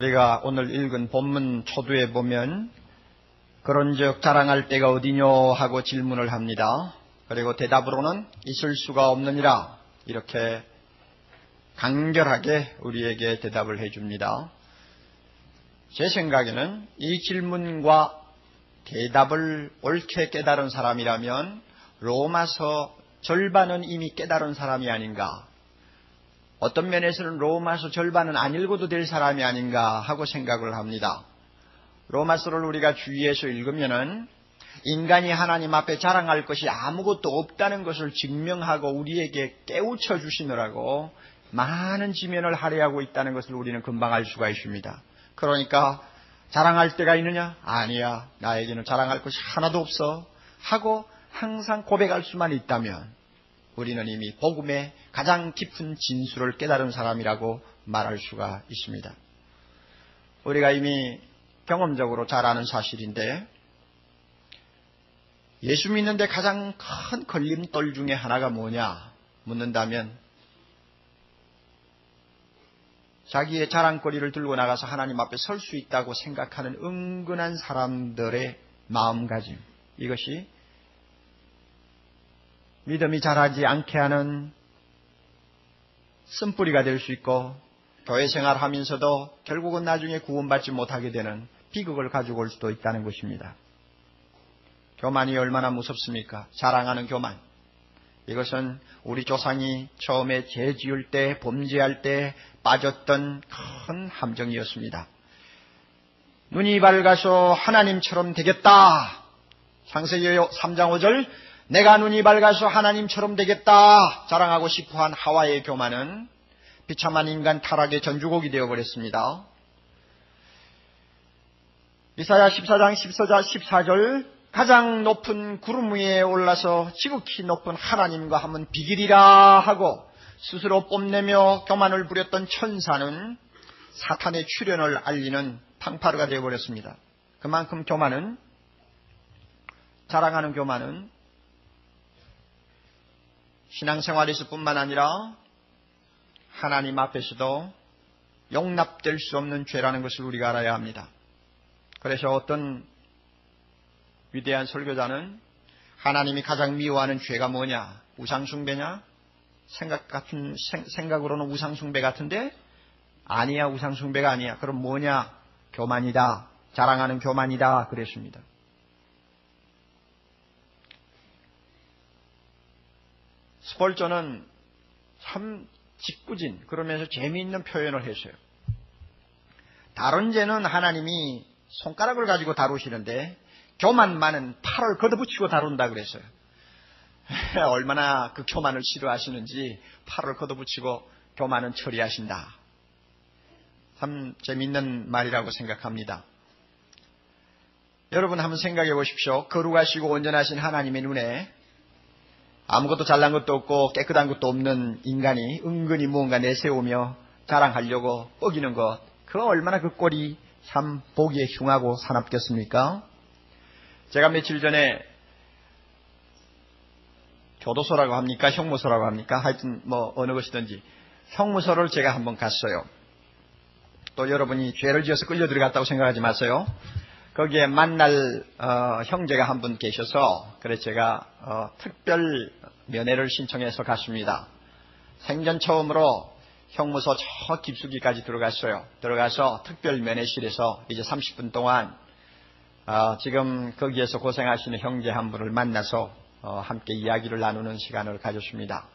우리가 오늘 읽은 본문 초두에 보면 그런즉 자랑할 때가 어디뇨 하고 질문을 합니다. 그리고 대답으로는 있을 수가 없느니라 이렇게 간결하게 우리에게 대답을 해줍니다. 제 생각에는 이 질문과 대답을 옳게 깨달은 사람이라면 로마서 절반은 이미 깨달은 사람이 아닌가, 어떤 면에서는 로마서 절반은 안 읽어도 될 사람이 아닌가 하고 생각을 합니다. 로마서를 우리가 주위에서 읽으면은 인간이 하나님 앞에 자랑할 것이 아무것도 없다는 것을 증명하고 우리에게 깨우쳐 주시느라고 많은 지면을 할애하고 있다는 것을 우리는 금방 알 수가 있습니다. 그러니까 자랑할 때가 있느냐? 아니야. 나에게는 자랑할 것이 하나도 없어. 하고 항상 고백할 수만 있다면 우리는 이미 복음의 가장 깊은 진수를 깨달은 사람이라고 말할 수가 있습니다. 우리가 이미 경험적으로 잘 아는 사실인데, 예수 믿는데 가장 큰 걸림돌 중에 하나가 뭐냐 묻는다면, 자기의 자랑거리를 들고 나가서 하나님 앞에 설 수 있다고 생각하는 은근한 사람들의 마음가짐, 이것이 믿음이 자라지 않게 하는 쓴뿌리가 될 수 있고, 교회 생활하면서도 결국은 나중에 구원받지 못하게 되는 비극을 가지고 올 수도 있다는 것입니다. 교만이 얼마나 무섭습니까? 자랑하는 교만. 이것은 우리 조상이 처음에 죄 지을 때, 범죄할 때 빠졌던 큰 함정이었습니다. 눈이 밝아서 하나님처럼 되겠다. 창세기 3장 5절, 내가 눈이 밝아서 하나님처럼 되겠다 자랑하고 싶어한 하와의 교만은 비참한 인간 타락의 전주곡이 되어버렸습니다. 이사야 14장 14절, 가장 높은 구름 위에 올라서 지극히 높은 하나님과 하면 비길이라 하고 스스로 뽐내며 교만을 부렸던 천사는 사탄의 출현을 알리는 탕파르가 되어버렸습니다. 그만큼 교만은, 자랑하는 교만은 신앙생활에서 뿐만 아니라 하나님 앞에서도 용납될 수 없는 죄라는 것을 우리가 알아야 합니다. 그래서 어떤 위대한 설교자는 하나님이 가장 미워하는 죄가 뭐냐? 우상숭배냐? 생각으로는 우상숭배 같은데 아니야, 우상숭배가 아니야. 그럼 뭐냐? 교만이다. 자랑하는 교만이다. 그랬습니다. 스펄전은 참 짓궂은, 그러면서 재미있는 표현을 했어요. 다른 죄는 하나님이 손가락을 가지고 다루시는데 교만만은 팔을 걷어붙이고 다룬다 그랬어요. 얼마나 그 교만을 싫어하시는지 팔을 걷어붙이고 교만은 처리하신다. 참 재미있는 말이라고 생각합니다. 여러분 한번 생각해 보십시오. 거룩하시고 온전하신 하나님의 눈에 아무것도 잘난 것도 없고 깨끗한 것도 없는 인간이 은근히 무언가 내세우며 자랑하려고 뻐기는 것, 그 얼마나 그 꼴이 참 보기에 흉하고 사납겠습니까? 제가 며칠 전에 교도소라고 합니까? 형무소라고 합니까? 하여튼 뭐 어느 것이든지 형무소를 제가 한번 갔어요. 또 여러분이 죄를 지어서 끌려 들어갔다고 생각하지 마세요. 거기에 만날 형제가 한 분 계셔서 그래서 제가 특별 면회를 신청해서 갔습니다. 생전 처음으로 형무소 저 깊숙이까지 들어갔어요. 들어가서 특별 면회실에서 이제 30분 동안 지금 거기에서 고생하시는 형제 한 분을 만나서 함께 이야기를 나누는 시간을 가졌습니다.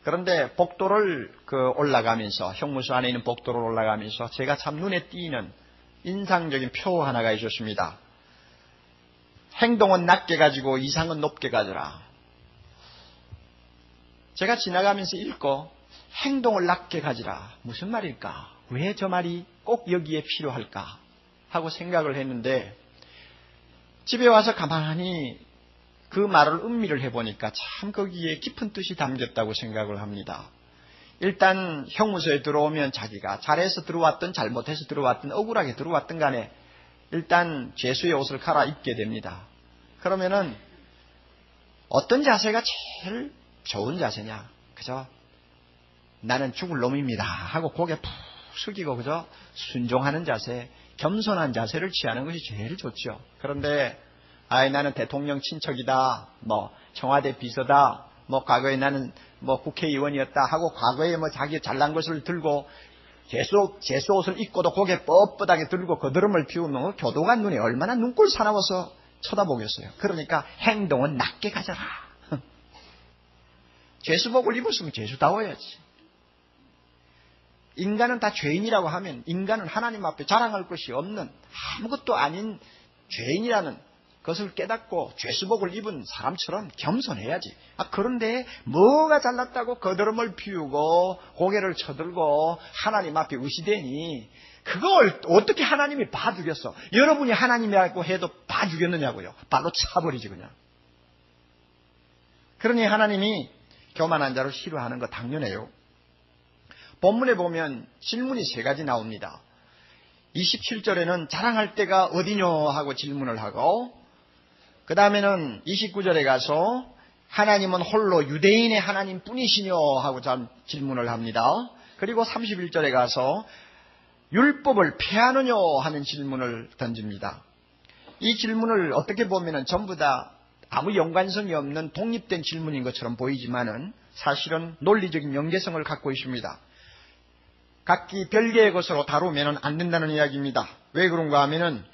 그런데 복도를 올라가면서, 형무소 안에 있는 복도를 올라가면서 제가 참 눈에 띄는 인상적인 표 하나가 있었습니다. 행동은 낮게 가지고 이상은 높게 가져라. 제가 지나가면서 읽고 행동을 낮게 가지라. 무슨 말일까? 왜 저 말이 꼭 여기에 필요할까? 하고 생각을 했는데 집에 와서 가만히 그 말을 음미를 해보니까 참 거기에 깊은 뜻이 담겼다고 생각을 합니다. 일단 형무소에 들어오면 자기가 잘해서 들어왔든 잘못해서 들어왔든 억울하게 들어왔든 간에 일단 죄수의 옷을 갈아입게 됩니다. 그러면은 어떤 자세가 제일 좋은 자세냐? 그죠? 나는 죽을 놈입니다 하고 고개 푹 숙이고 그저 순종하는 자세, 겸손한 자세를 취하는 것이 제일 좋죠. 그런데 나는 대통령 친척이다, 청와대 비서다, 과거에 나는 국회의원이었다 하고 과거에 자기 잘난 것을 들고 재수 옷을 입고도 고개 뻣뻣하게 들고 거드름을 피우면 교도관 눈에 얼마나 눈꼴 사나워서 쳐다보겠어요. 그러니까 행동은 낮게 가져라. 죄수복을 입었으면 죄수다워야지. 인간은 다 죄인이라고 하면 인간은 하나님 앞에 자랑할 것이 없는 아무것도 아닌 죄인이라는 것을 깨닫고 죄수복을 입은 사람처럼 겸손해야지. 그런데 뭐가 잘났다고 거드름을 피우고 고개를 쳐들고 하나님 앞에 의시되니 그걸 어떻게 하나님이 봐주겠어? 여러분이 하나님이라고 해도 봐주겠느냐고요. 발로 차버리지 그냥. 그러니 하나님이 교만한 자를 싫어하는 거 당연해요. 본문에 보면 질문이 3가지 나옵니다. 27절에는 자랑할 때가 어디뇨 하고 질문을 하고, 그 다음에는 29절에 가서 하나님은 홀로 유대인의 하나님 뿐이시뇨 하고 질문을 합니다. 그리고 31절에 가서 율법을 폐하느뇨 하는 질문을 던집니다. 이 질문을 어떻게 보면 전부 다 아무 연관성이 없는 독립된 질문인 것처럼 보이지만은 사실은 논리적인 연계성을 갖고 있습니다. 각기 별개의 것으로 다루면 안 된다는 이야기입니다. 왜 그런가 하면은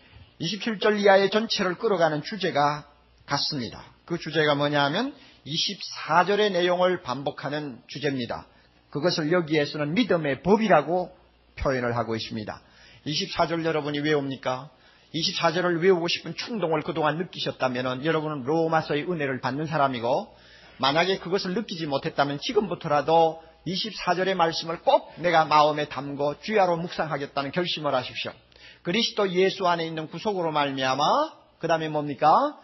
27절 이하의 전체를 끌어가는 주제가 같습니다. 그 주제가 뭐냐 하면 24절의 내용을 반복하는 주제입니다. 그것을 여기에서는 믿음의 법이라고 표현을 하고 있습니다. 24절 여러분이 외웁니까? 24절을 외우고 싶은 충동을 그동안 느끼셨다면 여러분은 로마서의 은혜를 받는 사람이고, 만약에 그것을 느끼지 못했다면 지금부터라도 24절의 말씀을 꼭 내가 마음에 담고 주야로 묵상하겠다는 결심을 하십시오. 그리스도 예수 안에 있는 구속으로 말미암아, 그 다음에 뭡니까?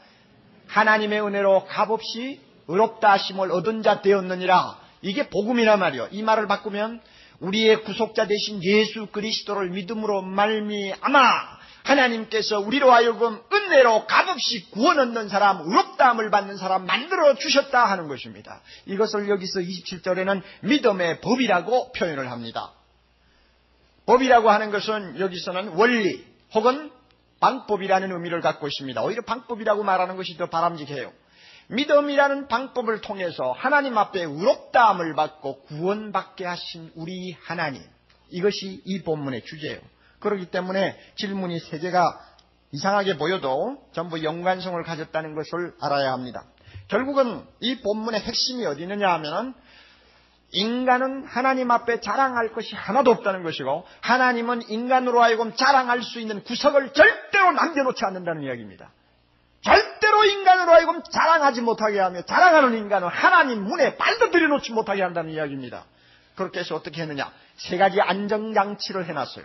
하나님의 은혜로 값없이 의롭다 하심을 얻은 자 되었느니라. 이게 복음이란 말이요. 이 말을 바꾸면 우리의 구속자 되신 예수 그리스도를 믿음으로 말미암아 하나님께서 우리로 하여금 은혜로 값없이 구원 얻는 사람, 의롭다함을 받는 사람 만들어 주셨다 하는 것입니다. 이것을 여기서 27절에는 믿음의 법이라고 표현을 합니다. 법이라고 하는 것은 여기서는 원리 혹은 방법이라는 의미를 갖고 있습니다. 오히려 방법이라고 말하는 것이 더 바람직해요. 믿음이라는 방법을 통해서 하나님 앞에 의롭다함을 받고 구원받게 하신 우리 하나님, 이것이 이 본문의 주제예요. 그렇기 때문에 질문이 3개가 이상하게 보여도 전부 연관성을 가졌다는 것을 알아야 합니다. 결국은 이 본문의 핵심이 어디 있느냐 하면 인간은 하나님 앞에 자랑할 것이 하나도 없다는 것이고, 하나님은 인간으로 하여금 자랑할 수 있는 구석을 절대로 남겨놓지 않는다는 이야기입니다. 절대로 인간으로 하여금 자랑하지 못하게 하며, 자랑하는 인간은 하나님 문에 발도 들여놓지 못하게 한다는 이야기입니다. 그렇게 해서 어떻게 했느냐? 3가지 안정장치를 해놨어요.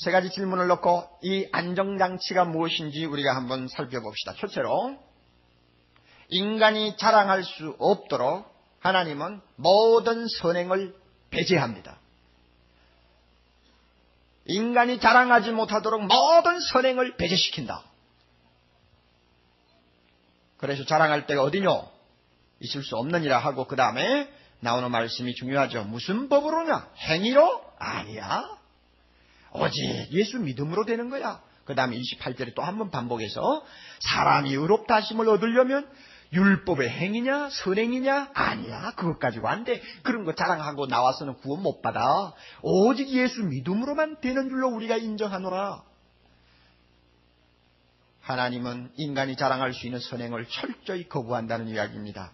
3가지 질문을 넣고 이 안정장치가 무엇인지 우리가 한번 살펴봅시다. 첫째로, 인간이 자랑할 수 없도록 하나님은 모든 선행을 배제합니다. 인간이 자랑하지 못하도록 모든 선행을 배제시킨다. 그래서 자랑할 때가 어디뇨? 있을 수 없느니라 하고, 그 다음에 나오는 말씀이 중요하죠. 무슨 법으로냐? 행위로? 아니야. 오직 예수 믿음으로 되는 거야. 그 다음에 28절에 또 한 번 반복해서 사람이 의롭다 하심을 얻으려면 율법의 행위냐 선행이냐? 아니야. 그것 가지고 안 돼. 그런 거 자랑하고 나와서는 구원 못 받아. 오직 예수 믿음으로만 되는 줄로 우리가 인정하노라. 하나님은 인간이 자랑할 수 있는 선행을 철저히 거부한다는 이야기입니다.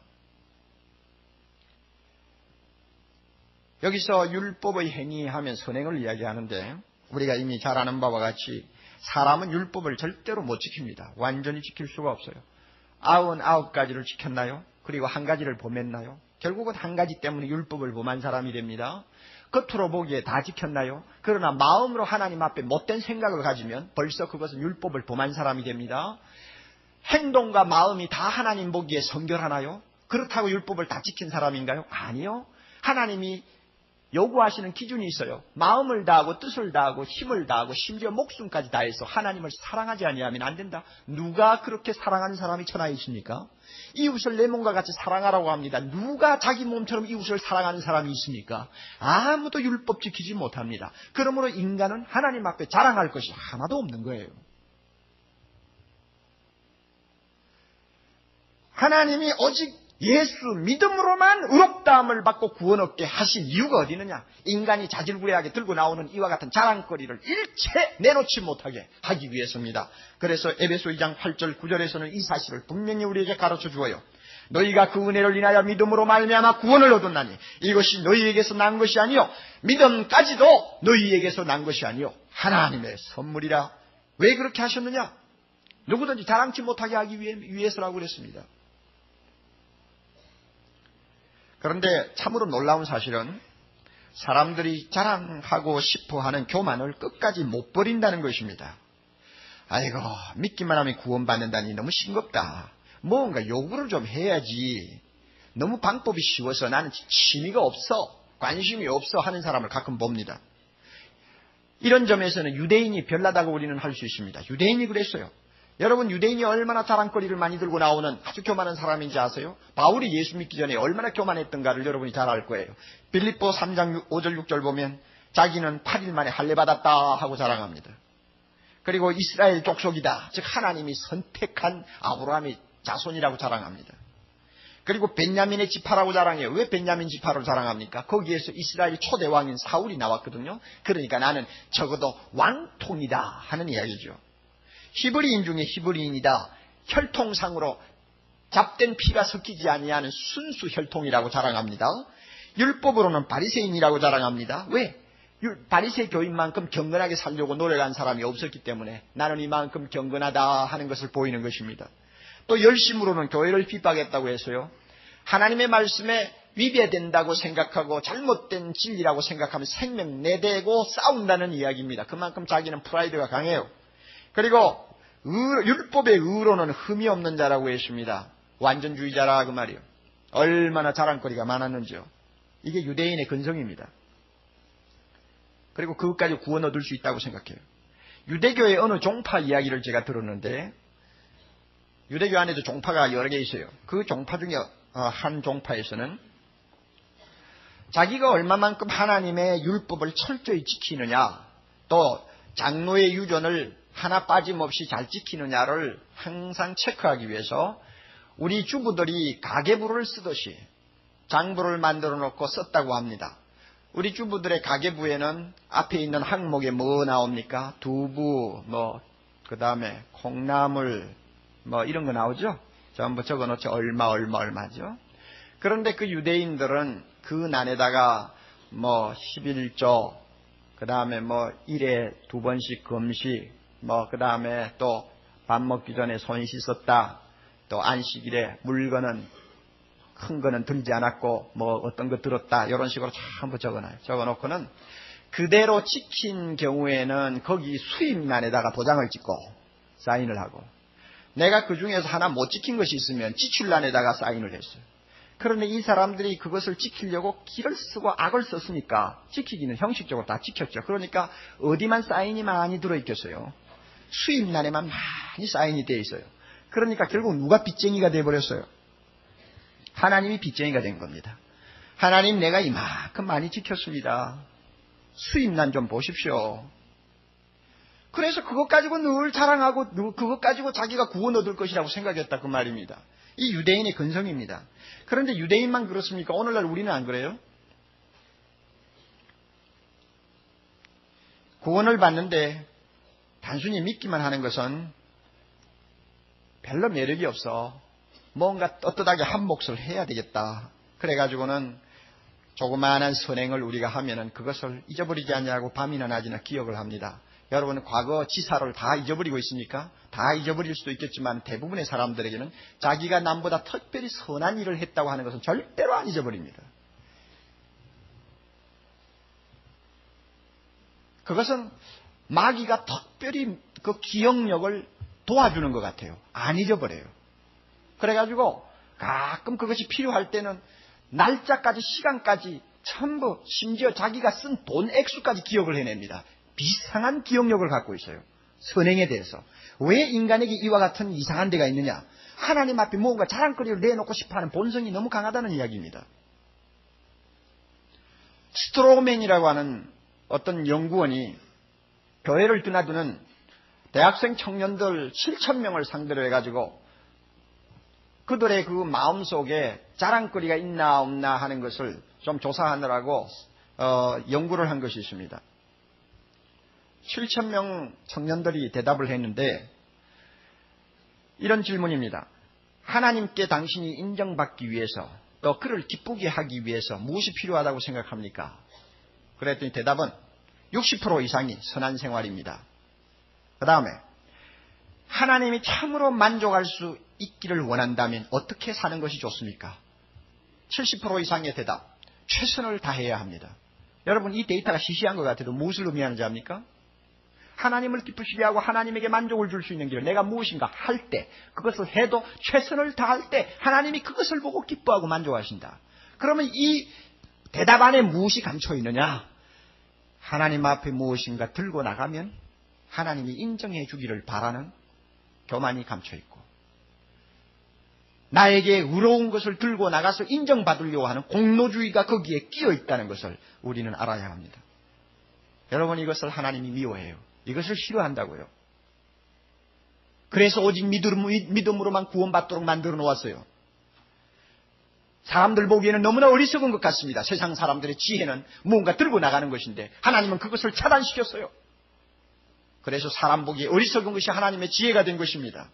여기서 율법의 행위하면 선행을 이야기하는데, 우리가 이미 잘 아는 바와 같이 사람은 율법을 절대로 못 지킵니다. 완전히 지킬 수가 없어요. 99가지를 지켰나요? 그리고 1가지를 범했나요? 결국은 1가지 때문에 율법을 범한 사람이 됩니다. 겉으로 보기에 다 지켰나요? 그러나 마음으로 하나님 앞에 못된 생각을 가지면 벌써 그것은 율법을 범한 사람이 됩니다. 행동과 마음이 다 하나님 보기에 성결하나요? 그렇다고 율법을 다 지킨 사람인가요? 아니요. 하나님이 요구하시는 기준이 있어요. 마음을 다하고 뜻을 다하고 힘을 다하고 심지어 목숨까지 다해서 하나님을 사랑하지 아니하면 안 된다. 누가 그렇게 사랑하는 사람이 천하에 있습니까? 이웃을 내 몸과 같이 사랑하라고 합니다. 누가 자기 몸처럼 이웃을 사랑하는 사람이 있습니까? 아무도 율법 지키지 못합니다. 그러므로 인간은 하나님 앞에 자랑할 것이 하나도 없는 거예요. 하나님이 오직 예수 믿음으로만 의롭다함을 받고 구원 얻게 하신 이유가 어디 있느냐? 인간이 자질구레하게 들고 나오는 이와 같은 자랑거리를 일체 내놓지 못하게 하기 위해서입니다. 그래서 에베소 2장 8절 9절에서는 이 사실을 분명히 우리에게 가르쳐 주어요. 너희가 그 은혜를 인하여 믿음으로 말미암아 구원을 얻었나니 이것이 너희에게서 난 것이 아니요 믿음까지도 너희에게서 난 것이 아니요 하나님의 선물이라. 왜 그렇게 하셨느냐? 누구든지 자랑치 못하게 하기 위해서라고 그랬습니다. 그런데 참으로 놀라운 사실은 사람들이 자랑하고 싶어하는 교만을 끝까지 못 버린다는 것입니다. 아이고, 믿기만 하면 구원받는다니 너무 싱겁다. 뭔가 요구를 좀 해야지. 너무 방법이 쉬워서 나는 취미가 없어, 관심이 없어 하는 사람을 가끔 봅니다. 이런 점에서는 유대인이 별나다고 우리는 할 수 있습니다. 유대인이 그랬어요. 여러분, 유대인이 얼마나 자랑거리를 많이 들고 나오는 아주 교만한 사람인지 아세요? 바울이 예수 믿기 전에 얼마나 교만했던가를 여러분이 잘 알 거예요. 빌립보 3장 5절 6절 보면 자기는 8일 만에 할례받았다 하고 자랑합니다. 그리고 이스라엘 족속이다, 즉 하나님이 선택한 아브라함의 자손이라고 자랑합니다. 그리고 벤야민의 지파라고 자랑해요. 왜 벤야민 지파로 자랑합니까? 거기에서 이스라엘 초대 왕인 사울이 나왔거든요. 그러니까 나는 적어도 왕통이다 하는 이야기죠. 히브리인 중에 히브리인이다. 혈통상으로 잡된 피가 섞이지 아니하는 순수 혈통이라고 자랑합니다. 율법으로는 바리새인이라고 자랑합니다. 왜? 바리새 교인만큼 경건하게 살려고 노력한 사람이 없었기 때문에 나는 이만큼 경건하다 하는 것을 보이는 것입니다. 또 열심으로는 교회를 핍박했다고 해서요, 하나님의 말씀에 위배된다고 생각하고 잘못된 진리라고 생각하면 생명 내대고 싸운다는 이야기입니다. 그만큼 자기는 프라이드가 강해요. 그리고 율법의 의로는 흠이 없는 자라고 했습니다. 완전주의자라 그 말이에요. 얼마나 자랑거리가 많았는지요. 이게 유대인의 근성입니다. 그리고 그것까지 구원 얻을 수 있다고 생각해요. 유대교의 어느 종파 이야기를 제가 들었는데, 유대교 안에도 종파가 여러 개 있어요. 그 종파 중에 한 종파에서는 자기가 얼마만큼 하나님의 율법을 철저히 지키느냐, 또 장로의 유전을 하나 빠짐없이 잘 지키느냐를 항상 체크하기 위해서 우리 주부들이 가계부를 쓰듯이 장부를 만들어 놓고 썼다고 합니다. 우리 주부들의 가계부에는 앞에 있는 항목에 뭐 나옵니까? 두부, 그 다음에 콩나물, 이런 거 나오죠? 전부 적어 놓죠. 얼마죠? 그런데 그 유대인들은 그 난에다가 11조, 그 다음에 1에 2번씩 금식, 그 다음에 또 밥 먹기 전에 손 씻었다, 또 안식일에 물건은 큰 거는 들지 않았고 어떤 거 들었다, 이런 식으로 전부 적어놔요. 적어놓고는 그대로 지킨 경우에는 거기 수입란에다가 도장을 찍고 사인을 하고, 내가 그 중에서 하나 못 지킨 것이 있으면 지출란에다가 사인을 했어요. 그런데 이 사람들이 그것을 지키려고 기를 쓰고 악을 썼으니까 지키기는 형식적으로 다 지켰죠. 그러니까 어디만 사인이 많이 들어있겠어요? 수입란에만 많이 사인이 되어 있어요. 그러니까 결국 누가 빚쟁이가 되어버렸어요? 하나님이 빚쟁이가 된 겁니다. 하나님, 내가 이만큼 많이 지켰습니다. 수입란 좀 보십시오. 그래서 그것 가지고 늘 자랑하고 그것 가지고 자기가 구원 얻을 것이라고 생각했다 그 말입니다. 이 유대인의 근성입니다. 그런데 유대인만 그렇습니까? 오늘날 우리는 안 그래요? 구원을 받는데 단순히 믿기만 하는 것은 별로 매력이 없어. 뭔가 떳떳하게 한 몫을 해야 되겠다. 그래가지고는 조그마한 선행을 우리가 하면은 그것을 잊어버리지 않냐고 밤이나 낮이나 기억을 합니다. 여러분, 과거 지사를 다 잊어버리고 있습니까? 다 잊어버릴 수도 있겠지만 대부분의 사람들에게는 자기가 남보다 특별히 선한 일을 했다고 하는 것은 절대로 안 잊어버립니다. 그것은 마귀가 특별히 그 기억력을 도와주는 것 같아요. 안 잊어버려요. 그래가지고 가끔 그것이 필요할 때는 날짜까지, 시간까지 전부 심지어 자기가 쓴 돈 액수까지 기억을 해냅니다. 비상한 기억력을 갖고 있어요. 선행에 대해서. 왜 인간에게 이와 같은 이상한 데가 있느냐? 하나님 앞에 뭔가 자랑거리를 내놓고 싶어하는 본성이 너무 강하다는 이야기입니다. 스트로맨이라고 하는 어떤 연구원이 교회를 드나드는 대학생 청년들 7,000명을 상대로 해가지고 그들의 그 마음속에 자랑거리가 있나 없나 하는 것을 좀 조사하느라고 연구를 한 것이 있습니다. 7,000명 청년들이 대답을 했는데 이런 질문입니다. 하나님께 당신이 인정받기 위해서 또 그를 기쁘게 하기 위해서 무엇이 필요하다고 생각합니까? 그랬더니 대답은 60% 이상이 선한 생활입니다. 그 다음에 하나님이 참으로 만족할 수 있기를 원한다면 어떻게 사는 것이 좋습니까? 70% 이상의 대답, 최선을 다해야 합니다. 여러분, 이 데이터가 시시한 것 같아도 무엇을 의미하는지 압니까? 하나님을 기쁘시게 하고 하나님에게 만족을 줄 수 있는 길, 내가 무엇인가 할 때, 그것을 해도 최선을 다할 때 하나님이 그것을 보고 기뻐하고 만족하신다. 그러면 이 대답 안에 무엇이 감춰 있느냐? 하나님 앞에 무엇인가 들고 나가면 하나님이 인정해 주기를 바라는 교만이 감춰 있고, 나에게 의로운 것을 들고 나가서 인정받으려고 하는 공로주의가 거기에 끼어 있다는 것을 우리는 알아야 합니다. 여러분, 이것을 하나님이 미워해요. 이것을 싫어한다고요. 그래서 오직 믿음으로만 구원받도록 만들어 놓았어요. 사람들 보기에는 너무나 어리석은 것 같습니다. 세상 사람들의 지혜는 무언가 들고 나가는 것인데 하나님은 그것을 차단시켰어요. 그래서 사람 보기에 어리석은 것이 하나님의 지혜가 된 것입니다.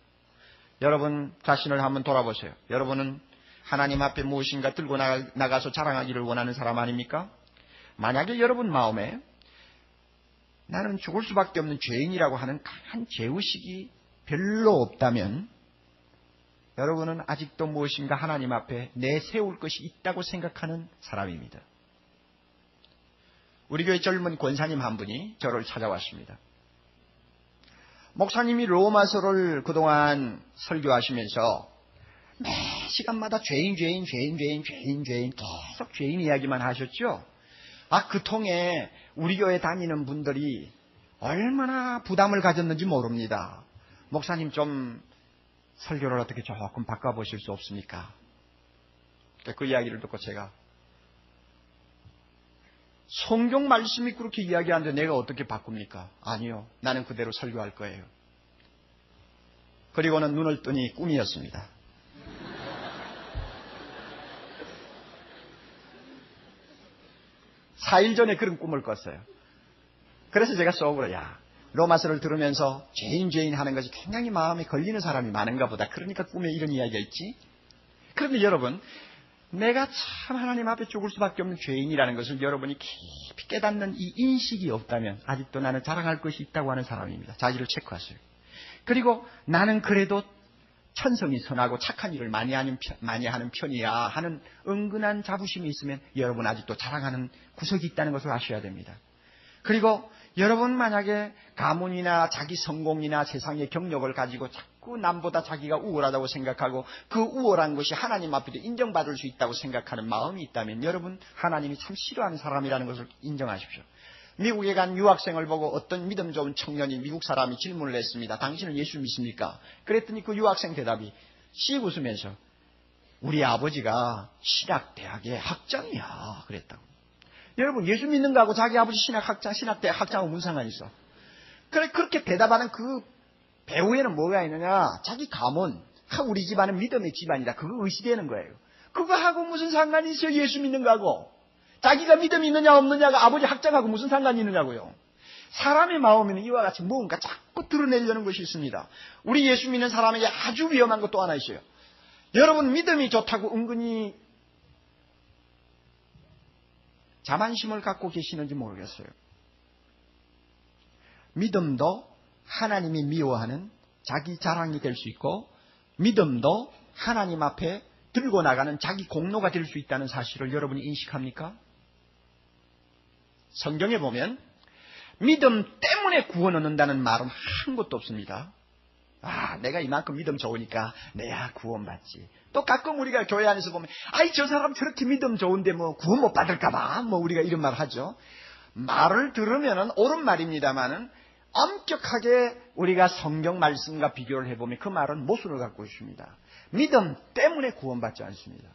여러분 자신을 한번 돌아보세요. 여러분은 하나님 앞에 무엇인가 들고 나가서 자랑하기를 원하는 사람 아닙니까? 만약에 여러분 마음에 나는 죽을 수밖에 없는 죄인이라고 하는 강한 죄의식이 별로 없다면 여러분은 아직도 무엇인가 하나님 앞에 내세울 것이 있다고 생각하는 사람입니다. 우리 교회 젊은 권사님 한 분이 저를 찾아왔습니다. 목사님이 로마서를 그동안 설교하시면서 매 시간마다 죄인 계속 죄인 이야기만 하셨죠. 그 통에 우리 교회 다니는 분들이 얼마나 부담을 가졌는지 모릅니다. 목사님 좀 설교를 어떻게 조금 바꿔보실 수 없습니까? 그 이야기를 듣고 제가 성경 말씀이 그렇게 이야기하는데 내가 어떻게 바꿉니까? 아니요. 나는 그대로 설교할 거예요. 그리고는 눈을 뜨니 꿈이었습니다. (4일) 전에 그런 꿈을 꿨어요. 그래서 제가 속으로 로마서를 들으면서 죄인 하는 것이 굉장히 마음에 걸리는 사람이 많은가 보다. 그러니까 꿈에 이런 이야기가 있지. 그런데 여러분, 내가 참 하나님 앞에 죽을 수밖에 없는 죄인이라는 것을 여러분이 깊이 깨닫는 이 인식이 없다면 아직도 나는 자랑할 것이 있다고 하는 사람입니다. 자기를 체크하세요. 그리고 나는 그래도 천성이 선하고 착한 일을 많이 하는 편이야 하는 은근한 자부심이 있으면 여러분 아직도 자랑하는 구석이 있다는 것을 아셔야 됩니다. 그리고 여러분 만약에 가문이나 자기 성공이나 세상의 경력을 가지고 자꾸 남보다 자기가 우월하다고 생각하고 그 우월한 것이 하나님 앞에도 인정받을 수 있다고 생각하는 마음이 있다면 여러분 하나님이 참 싫어하는 사람이라는 것을 인정하십시오. 미국에 간 유학생을 보고 어떤 믿음 좋은 청년이 미국 사람이 질문을 했습니다. 당신은 예수 믿습니까? 그랬더니 그 유학생 대답이 씩 웃으면서 우리 아버지가 신학대학의 학장이야 그랬다고. 여러분 예수 믿는 거하고 자기 아버지 신학대학 학장하고 무슨 상관이 있어? 그렇게 대답하는 그 배후에는 뭐가 있느냐? 자기 가문, 우리 집안은 믿음의 집안이다. 그거 의시되는 거예요. 그거하고 무슨 상관이 있어요? 예수 믿는 거하고. 자기가 믿음이 있느냐 없느냐가 아버지 학장하고 무슨 상관이 있느냐고요. 사람의 마음에는 이와 같이 뭔가 자꾸 드러내려는 것이 있습니다. 우리 예수 믿는 사람에게 아주 위험한 것도 하나 있어요. 여러분 믿음이 좋다고 은근히 자만심을 갖고 계시는지 모르겠어요. 믿음도 하나님이 미워하는 자기 자랑이 될 수 있고 믿음도 하나님 앞에 들고 나가는 자기 공로가 될 수 있다는 사실을 여러분이 인식합니까? 성경에 보면 믿음 때문에 구원 얻는다는 말은 한 곳도 없습니다. 내가 이만큼 믿음 좋으니까 내야 구원받지. 또 가끔 우리가 교회 안에서 보면 저 사람 저렇게 믿음 좋은데 뭐 구원 못 받을까봐 뭐 우리가 이런 말 하죠. 말을 들으면은 옳은 말입니다만은 엄격하게 우리가 성경 말씀과 비교를 해보면 그 말은 모순을 갖고 있습니다. 믿음 때문에 구원받지 않습니다.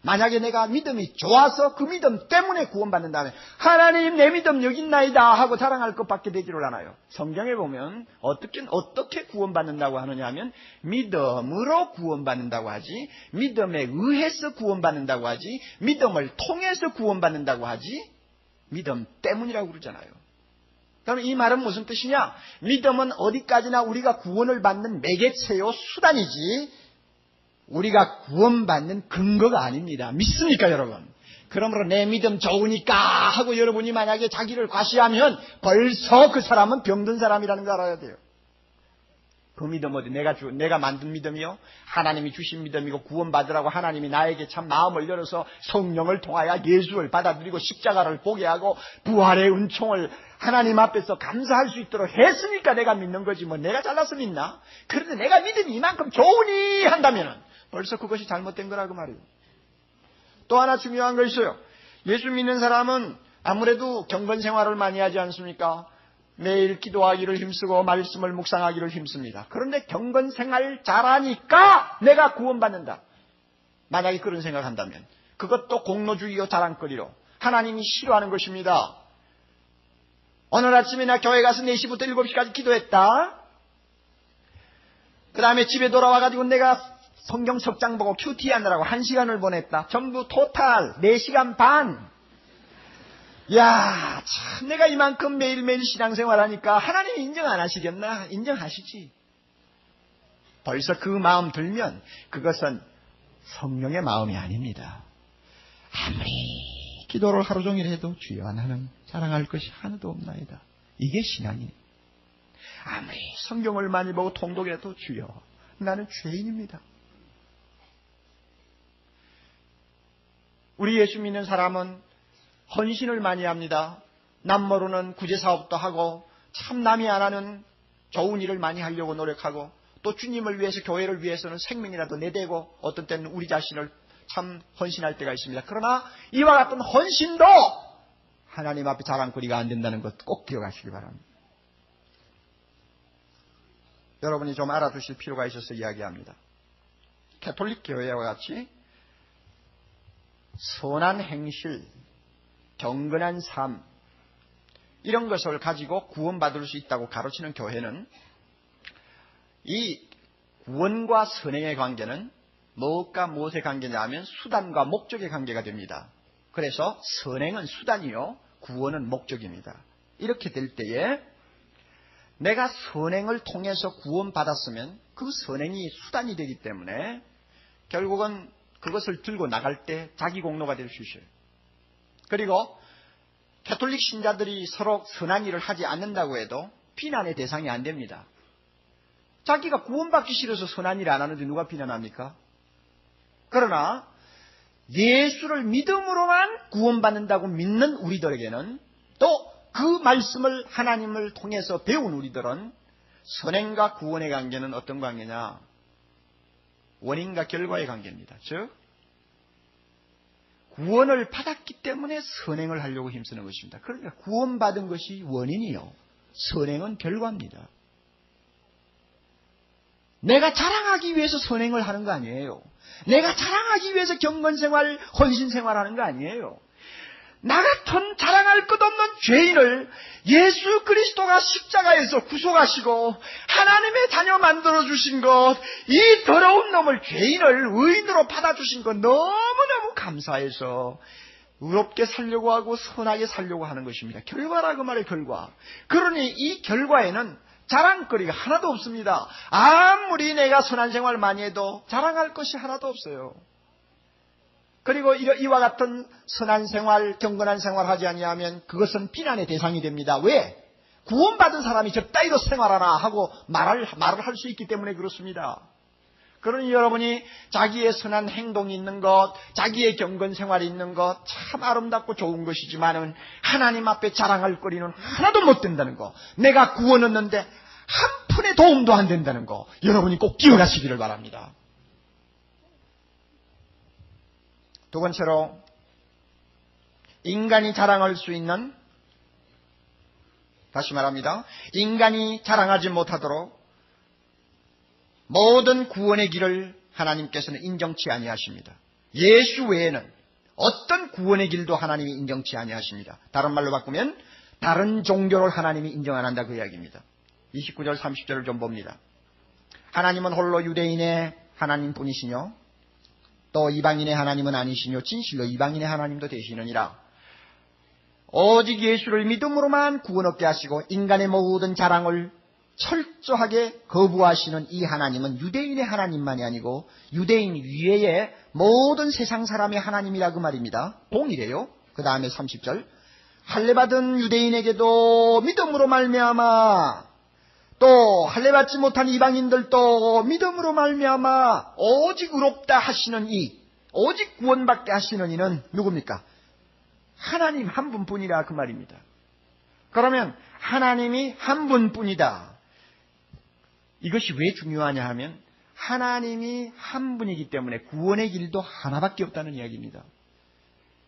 만약에 내가 믿음이 좋아서 그 믿음 때문에 구원받는다면 하나님 내 믿음 여기 있나이다 하고 자랑할 것밖에 되지를 않아요. 성경에 보면 어떻게 구원받는다고 하느냐 하면 믿음으로 구원받는다고 하지, 믿음에 의해서 구원받는다고 하지, 믿음을 통해서 구원받는다고 하지, 믿음 때문이라고 그러잖아요. 그럼 이 말은 무슨 뜻이냐? 믿음은 어디까지나 우리가 구원을 받는 매개체요 수단이지 우리가 구원받는 근거가 아닙니다. 믿습니까 여러분? 그러므로 내 믿음 좋으니까 하고 여러분이 만약에 자기를 과시하면 벌써 그 사람은 병든 사람이라는 걸 알아야 돼요. 그 믿음 어디 내가 만든 믿음이요? 하나님이 주신 믿음이고 구원받으라고 하나님이 나에게 참 마음을 열어서 성령을 통하여 예수를 받아들이고 십자가를 보게 하고 부활의 은총을 하나님 앞에서 감사할 수 있도록 했으니까 내가 믿는 거지 뭐 내가 잘나서 믿나? 그런데 내가 믿음이 이만큼 좋으니 한다면은 벌써 그것이 잘못된 거라고 말이에요. 또 하나 중요한 거 있어요. 예수 믿는 사람은 아무래도 경건 생활을 많이 하지 않습니까? 매일 기도하기를 힘쓰고 말씀을 묵상하기를 힘씁니다. 그런데 경건 생활 잘하니까 내가 구원받는다. 만약에 그런 생각한다면 그것도 공로주의요 자랑거리로 하나님이 싫어하는 것입니다. 오늘 아침에 나 교회 가서 4시부터 7시까지 기도했다. 그 다음에 집에 돌아와가지고 내가 성경 석장 보고 큐티 하느라고 1시간을 보냈다. 전부 토탈 4시간 반. 야, 참 내가 이만큼 매일매일 신앙생활 하니까 하나님이 인정 안 하시겠나? 인정하시지. 벌써 그 마음 들면 그것은 성령의 마음이 아닙니다. 아무리 기도를 하루 종일 해도 주여 나는 자랑할 것이 하나도 없나이다. 이게 신앙이에요. 아무리 성경을 많이 보고 통독해도 주여 나는 죄인입니다. 우리 예수 믿는 사람은 헌신을 많이 합니다. 남 모르는 구제사업도 하고 참 남이 안 하는 좋은 일을 많이 하려고 노력하고 또 주님을 위해서 교회를 위해서는 생명이라도 내대고 어떤 때는 우리 자신을 참 헌신할 때가 있습니다. 그러나 이와 같은 헌신도 하나님 앞에 자랑거리가 안 된다는 것 꼭 기억하시기 바랍니다. 여러분이 좀 알아두실 필요가 있어서 이야기합니다. 가톨릭 교회와 같이 선한 행실, 경건한 삶 이런 것을 가지고 구원받을 수 있다고 가르치는 교회는 이 구원과 선행의 관계는 무엇과 무엇의 관계냐 하면 수단과 목적의 관계가 됩니다. 그래서 선행은 수단이요 구원은 목적입니다. 이렇게 될 때에 내가 선행을 통해서 구원받았으면 그 선행이 수단이 되기 때문에 결국은 그것을 들고 나갈 때 자기 공로가 될 수 있어요. 그리고 가톨릭 신자들이 서로 선한 일을 하지 않는다고 해도 비난의 대상이 안 됩니다. 자기가 구원받기 싫어서 선한 일 안 하는데 누가 비난합니까? 그러나 예수를 믿음으로만 구원받는다고 믿는 우리들에게는 또 그 말씀을 하나님을 통해서 배운 우리들은 선행과 구원의 관계는 어떤 관계냐? 원인과 결과의 관계입니다. 즉 구원을 받았기 때문에 선행을 하려고 힘쓰는 것입니다. 그러니까 구원받은 것이 원인이요 선행은 결과입니다. 내가 자랑하기 위해서 선행을 하는 거 아니에요. 내가 자랑하기 위해서 경건생활, 헌신생활 하는 거 아니에요. 나 같은 자랑할 것 없는 죄인을 예수 그리스도가 십자가에서 구속하시고 하나님의 자녀 만들어주신 것, 이 더러운 놈을 죄인을 의인으로 받아주신 것 너무너무 감사해서 의롭게 살려고 하고 선하게 살려고 하는 것입니다. 결과라고 말해 결과. 그러니 이 결과에는 자랑거리가 하나도 없습니다. 아무리 내가 선한 생활 많이 해도 자랑할 것이 하나도 없어요. 그리고 이와 같은 선한 생활, 경건한 생활 하지 아니하면 그것은 비난의 대상이 됩니다. 왜? 구원받은 사람이 저 따위로 생활하나 하고 말을 할 수 있기 때문에 그렇습니다. 그러니 여러분이 자기의 선한 행동이 있는 것, 자기의 경건 생활이 있는 것 참 아름답고 좋은 것이지만은 하나님 앞에 자랑할 거리는 하나도 못 된다는 거. 내가 구원 얻는데 한 푼의 도움도 안 된다는 거 여러분이 꼭 기억하시기를 바랍니다. 두 번째로 인간이 자랑할 수 있는, 다시 말합니다, 인간이 자랑하지 못하도록 모든 구원의 길을 하나님께서는 인정치 아니하십니다. 예수 외에는 어떤 구원의 길도 하나님이 인정치 아니하십니다. 다른 말로 바꾸면 다른 종교를 하나님이 인정 안 한다 그 이야기입니다. 29절 30절을 좀 봅니다. 하나님은 홀로 유대인의 하나님뿐이시뇨 또 이방인의 하나님은 아니시뇨 진실로 이방인의 하나님도 되시느니라. 오직 예수를 믿음으로만 구원 얻게 하시고 인간의 모든 자랑을 철저하게 거부하시는 이 하나님은 유대인의 하나님만이 아니고 유대인 위에의 모든 세상 사람의 하나님이라 그 말입니다. 동일해요. 그 다음에 30절 할례받은 유대인에게도 믿음으로 말미암아 또 할례받지 못한 이방인들도 믿음으로 말미암아 오직 의롭다 하시는 이, 오직 구원받게 하시는 이는 누굽니까? 하나님 한 분뿐이라 그 말입니다. 그러면 하나님이 한 분뿐이다. 이것이 왜 중요하냐 하면 하나님이 한 분이기 때문에 구원의 길도 하나밖에 없다는 이야기입니다.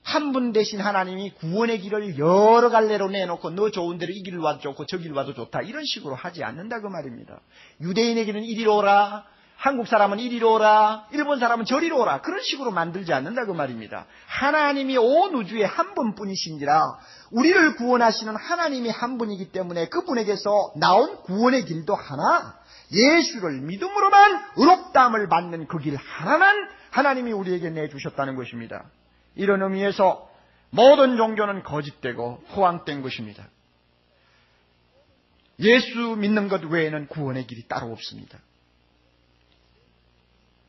한 분 대신 하나님이 구원의 길을 여러 갈래로 내놓고 너 좋은 대로 이 길로 와도 좋고 저 길로 와도 좋다 이런 식으로 하지 않는다 그 말입니다. 유대인에게는 이리로 오라, 한국 사람은 이리로 오라, 일본 사람은 저리로 오라 그런 식으로 만들지 않는다 그 말입니다. 하나님이 온 우주에 한 분뿐이신지라 우리를 구원하시는 하나님이 한 분이기 때문에 그분에게서 나온 구원의 길도 하나, 예수를 믿음으로만 의롭다함을 받는 그 길 하나만 하나님이 우리에게 내주셨다는 것입니다. 이런 의미에서 모든 종교는 거짓되고 허황된 것입니다. 예수 믿는 것 외에는 구원의 길이 따로 없습니다.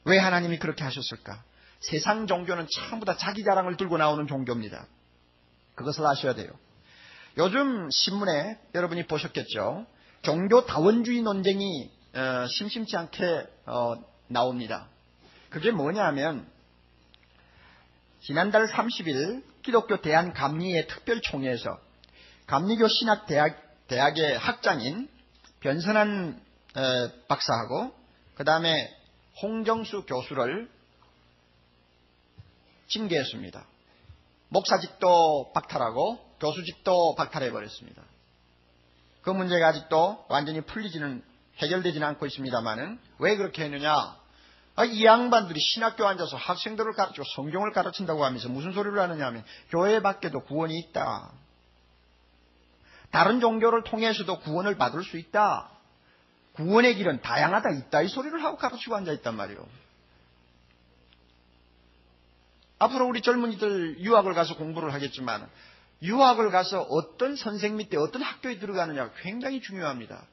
왜 하나님이 그렇게 하셨을까? 세상 종교는 전부 다 자기 자랑을 들고 나오는 종교입니다. 그것을 아셔야 돼요. 요즘 신문에 여러분이 보셨겠죠. 종교 다원주의 논쟁이 심심치 않게 나옵니다. 그게 뭐냐 하면 지난달 30일 기독교 대한감리회 특별총회에서 감리교 신학대학의 학장인 변선한 박사하고 그 다음에 홍정수 교수를 징계했습니다. 목사직도 박탈하고 교수직도 박탈해버렸습니다. 그 문제가 아직도 완전히 해결되지는 않고 있습니다만은 왜 그렇게 했느냐? 이 양반들이 신학교 앉아서 학생들을 가르치고 성경을 가르친다고 하면서 무슨 소리를 하느냐 하면 교회 밖에도 구원이 있다. 다른 종교를 통해서도 구원을 받을 수 있다. 구원의 길은 다양하다 있다 이 소리를 하고 가르치고 앉아있단 말이에요. 앞으로 우리 젊은이들 유학을 가서 공부를 하겠지만 유학을 가서 어떤 선생 밑에 어떤 학교에 들어가느냐가 굉장히 중요합니다.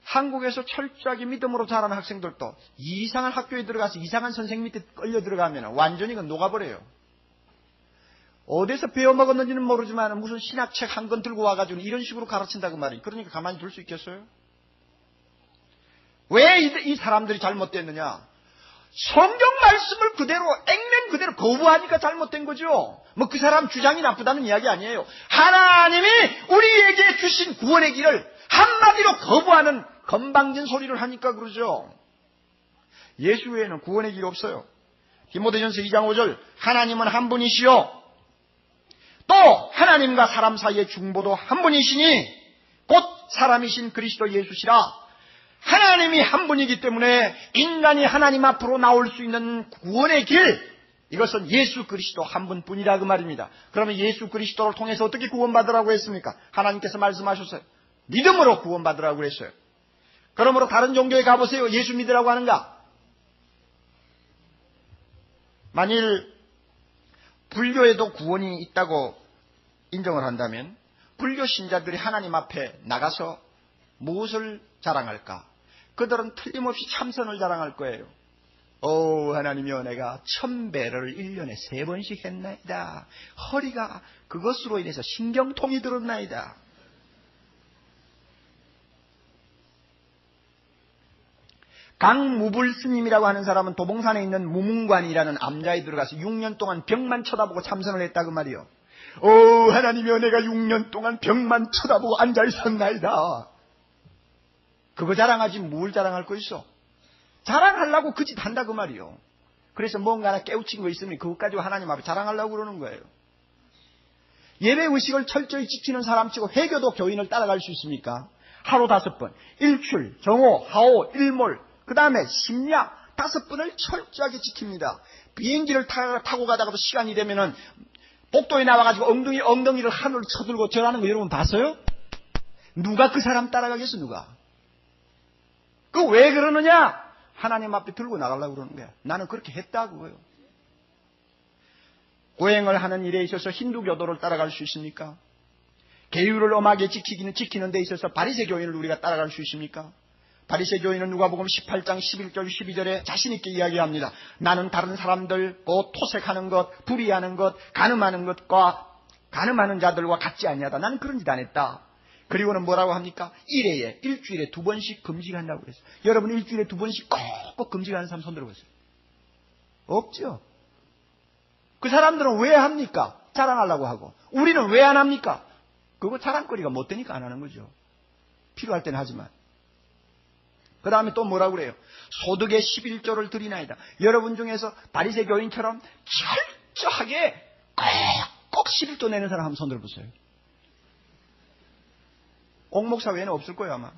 한국에서 철저하게 믿음으로 자라는 학생들도 이상한 학교에 들어가서 이상한 선생 밑에 끌려 들어가면 완전히 그건 녹아버려요. 어디서 배워먹었는지는 모르지만 무슨 신학책 한 권 들고 와가지고 이런 식으로 가르친다고 말이에요. 그러니까 가만히 둘 수 있겠어요? 왜 이 사람들이 잘못됐느냐? 성경 말씀을 그대로 액면 그대로 거부하니까 잘못된 거죠. 뭐 그 사람 주장이 나쁘다는 이야기 아니에요. 하나님이 우리에게 주신 구원의 길을 한마디로 거부하는 건방진 소리를 하니까 그러죠. 예수 외에는 구원의 길이 없어요. 디모데전서 2장 5절 하나님은 한 분이시요 또 하나님과 사람 사이의 중보도 한 분이시니 곧 사람이신 그리스도 예수시라. 하나님이 한 분이기 때문에 인간이 하나님 앞으로 나올 수 있는 구원의 길, 이것은 예수 그리스도 한 분뿐이라 그 말입니다. 그러면 예수 그리스도를 통해서 어떻게 구원받으라고 했습니까? 하나님께서 말씀하셨어요. 믿음으로 구원받으라고 했어요. 그러므로 다른 종교에 가보세요. 예수 믿으라고 하는가? 만일 불교에도 구원이 있다고 인정을 한다면 불교 신자들이 하나님 앞에 나가서 무엇을 자랑할까? 그들은 틀림없이 참선을 자랑할 거예요. 하나님이여 내가 1000배를 1년에 3번씩 했나이다. 허리가 그것으로 인해서 신경통이 들었나이다. 강무불 스님이라고 하는 사람은 도봉산에 있는 무문관이라는 암자에 들어가서 6년 동안 벽만 쳐다보고 참선을 했다 그 말이요. 하나님이여 내가 6년 동안 벽만 쳐다보고 앉아있었나이다. 그거 자랑하지 뭘 자랑할 거 있어? 자랑하려고 그 짓 한다 그 말이요. 그래서 뭔가 하나 깨우친 거 있으면 그것 가지고 하나님 앞에 자랑하려고 그러는 거예요. 예배 의식을 철저히 지키는 사람치고 회교도 교인을 따라갈 수 있습니까? 하루 5번, 일출, 정오, 하오, 일몰, 그 다음에 심야 5번을 철저하게 지킵니다. 비행기를 타고 가다가도 시간이 되면은 복도에 나와가지고 엉덩이를 하늘로 쳐들고 절하는 거 여러분 봤어요? 누가 그 사람 따라가겠어, 누가? 그 왜 그러느냐? 하나님 앞에 들고 나가려고 그러는 거야. 나는 그렇게 했다고요. 고행을 하는 일에 있어서 힌두교도를 따라갈 수 있습니까? 계율을 엄하게 지키는 데 있어서 바리새 교인을 우리가 따라갈 수 있습니까? 바리새 교인은 누가복음 18장 11절 12절에 자신 있게 이야기합니다. 나는 다른 사람들 곧 토색하는 것, 불의하는 것, 간음하는 것과 간음하는 자들과 같지 아니하다. 나는 그런 짓 안 했다. 그리고는 뭐라고 합니까? 일주일에 2번씩 금식한다고 그랬어요. 여러분 일주일에 2번씩 꼭 금식하는 사람 손 들어보세요. 없죠. 그 사람들은 왜 합니까? 자랑하려고 하고. 우리는 왜 안 합니까? 그거 자랑거리가 못 되니까 안 하는 거죠. 필요할 때는 하지만. 그 다음에 또 뭐라고 그래요? 소득의 11조를 드리나이다. 여러분 중에서 바리새 교인처럼 철저하게 꼭 11조 내는 사람 한번 손 들어보세요. 옥목사 외에는 없을 거예요 아마.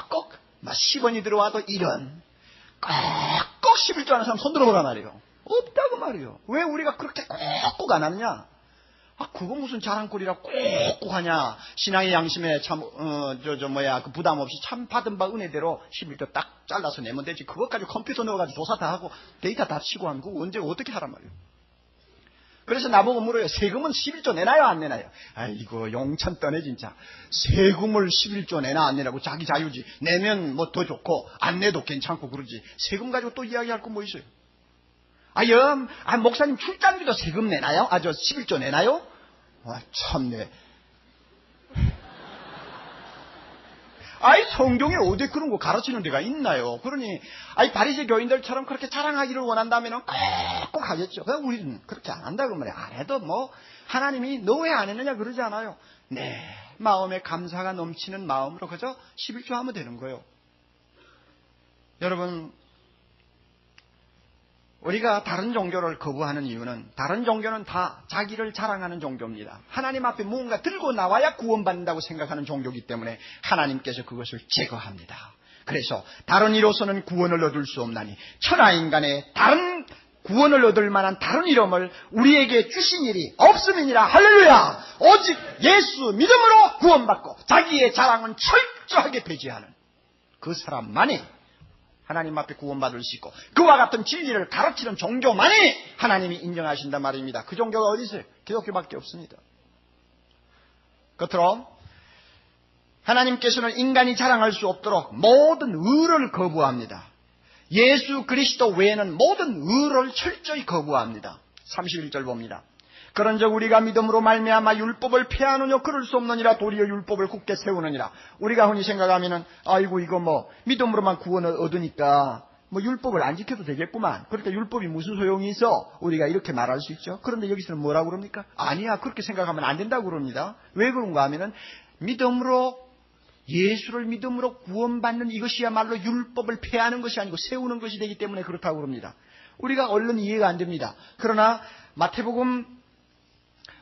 꼭 10원이 들어와도 1원. 꼭 11조 하는 사람 손 들어보란 말이에요. 없다고 말이에요. 왜 우리가 그렇게 꼭 안 하느냐? 그거 무슨 자랑거리라 꼭 하냐? 신앙의 양심에 참, 그 부담 없이 참 받은 바 은혜대로 11조 딱 잘라서 내면 되지. 그것까지 컴퓨터 넣어가지고 조사 다 하고 데이터 다 치고 하는 거 언제 어떻게 하란 말이에요. 그래서 나보고 물어요. 세금은 11조 내나요 안 내나요? 아이고 용천 떠네 진짜. 세금을 11조 내나 안 내라고 자기 자유지. 내면 뭐 더 좋고 안 내도 괜찮고 그러지. 세금 가지고 또 이야기할 거 뭐 있어요? 목사님 출장비도 세금 내나요? 11조 내나요? 참네. 성경에 어디 그런 거 가르치는 데가 있나요? 그러니, 바리새 교인들처럼 그렇게 자랑하기를 원한다면 꼭 하겠죠. 그냥 우리는 그렇게 안 한다고 말이야. 안 해도 하나님이 너 왜 안 했느냐 그러지 않아요. 네. 마음에 감사가 넘치는 마음으로 그저 11조 하면 되는 거예요. 여러분, 우리가 다른 종교를 거부하는 이유는 다른 종교는 다 자기를 자랑하는 종교입니다. 하나님 앞에 무언가 들고 나와야 구원받는다고 생각하는 종교이기 때문에 하나님께서 그것을 제거합니다. 그래서 다른 이로서는 구원을 얻을 수 없나니 천하인간의 다른 구원을 얻을 만한 다른 이름을 우리에게 주신 일이 없음이니라. 할렐루야. 오직 예수 믿음으로 구원받고 자기의 자랑은 철저하게 배제하는 그 사람만이 하나님 앞에 구원받을 수 있고 그와 같은 진리를 가르치는 종교만이 하나님이 인정하신단 말입니다. 그 종교가 어디 있어요? 기독교밖에 없습니다. 끝으로 하나님께서는 인간이 자랑할 수 없도록 모든 의를 거부합니다. 예수 그리스도 외에는 모든 의를 철저히 거부합니다. 31절 봅니다. 그런즉 우리가 믿음으로 말미암아 율법을 폐하느냐 그럴 수 없느니라. 도리어 율법을 굳게 세우느니라. 우리가 흔히 생각하면은 이거 믿음으로만 구원을 얻으니까 율법을 안 지켜도 되겠구만. 그러니까 율법이 무슨 소용이 있어? 우리가 이렇게 말할 수 있죠. 그런데 여기서는 뭐라고 그럽니까? 아니야, 그렇게 생각하면 안 된다고 그럽니다. 왜 그런가 하면은 예수를 믿음으로 구원받는 이것이야말로 율법을 폐하는 것이 아니고 세우는 것이 되기 때문에 그렇다고 그럽니다. 우리가 얼른 이해가 안 됩니다. 그러나 마태복음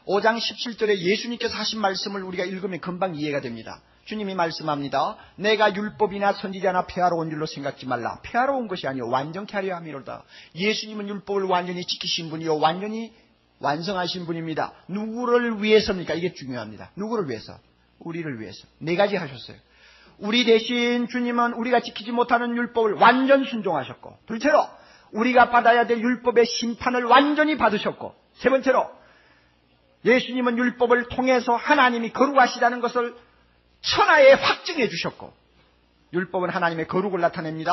5장 17절에 예수님께서 하신 말씀을 우리가 읽으면 금방 이해가 됩니다. 주님이 말씀합니다. 내가 율법이나 선지자나 폐하러 온 줄로 생각지 말라. 폐하러 온 것이 아니요 완전케 하려 함이로다. 예수님은 율법을 완전히 지키신 분이요 완전히 완성하신 분입니다. 누구를 위해서입니까? 이게 중요합니다. 누구를 위해서? 우리를 위해서. 4가지 하셨어요. 우리 대신 주님은 우리가 지키지 못하는 율법을 완전 순종하셨고, 둘째로 우리가 받아야 될 율법의 심판을 완전히 받으셨고, 세 번째로 예수님은 율법을 통해서 하나님이 거룩하시다는 것을 천하에 확증해 주셨고, 율법은 하나님의 거룩을 나타냅니다.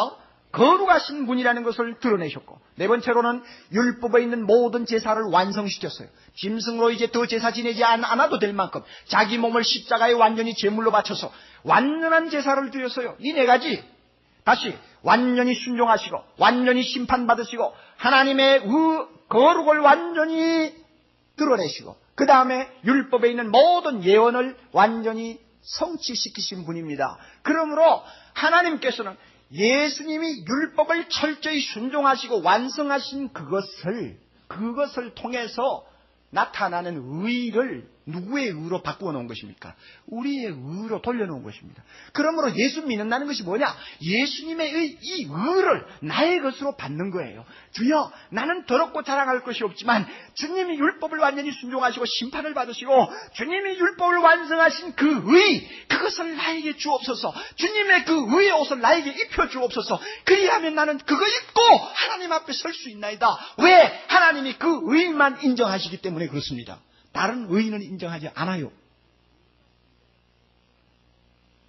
거룩하신 분이라는 것을 드러내셨고, 네 번째로는 율법에 있는 모든 제사를 완성시켰어요. 짐승으로 이제 더 제사 지내지 않아도 될 만큼 자기 몸을 십자가에 완전히 제물로 바쳐서 완전한 제사를 드렸어요. 이 4가지 다시 완전히 순종하시고 완전히 심판받으시고 하나님의 거룩을 완전히 드러내시고 그 다음에 율법에 있는 모든 예언을 완전히 성취시키신 분입니다. 그러므로 하나님께서는 예수님이 율법을 철저히 순종하시고 완성하신 그것을 통해서 나타나는 의를 누구의 의로 바꾸어 놓은 것입니까? 우리의 의로 돌려놓은 것입니다. 그러므로 예수 믿는다는 것이 뭐냐? 예수님의 이 의를 나의 것으로 받는 거예요. 주여, 나는 더럽고 자랑할 것이 없지만 주님이 율법을 완전히 순종하시고 심판을 받으시고 주님이 율법을 완성하신 그 의, 그것을 나에게 주옵소서. 주님의 그 의의 옷을 나에게 입혀 주옵소서. 그리하면 나는 그거 입고 하나님 앞에 설 수 있나이다. 왜? 하나님이 그 의만 인정하시기 때문에 그렇습니다. 다른 의인은 인정하지 않아요.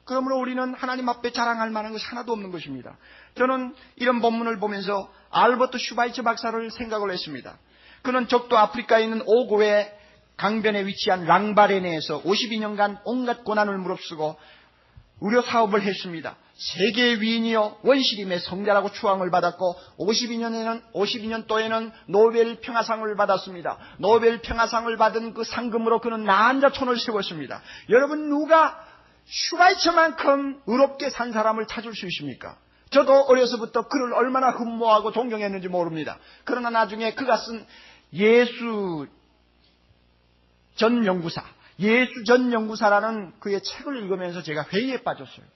그러므로 우리는 하나님 앞에 자랑할 만한 것이 하나도 없는 것입니다. 저는 이런 본문을 보면서 알버트 슈바이처 박사를 생각을 했습니다. 그는 적도 아프리카에 있는 오고의 강변에 위치한 랑바레네에서 52년간 온갖 고난을 무릅쓰고 의료 사업을 했습니다. 세계의 위인이요 원시림의 성자라고 추앙을 받았고 52년도에는 노벨 평화상을 받았습니다. 노벨 평화상을 받은 그 상금으로 그는 난자촌을 세웠습니다. 여러분, 누가 슈바이처만큼 의롭게 산 사람을 찾을 수 있습니까? 저도 어려서부터 그를 얼마나 흠모하고 존경했는지 모릅니다. 그러나 나중에 그가 쓴 예수 전 연구사라는 그의 책을 읽으면서 제가 회의에 빠졌어요.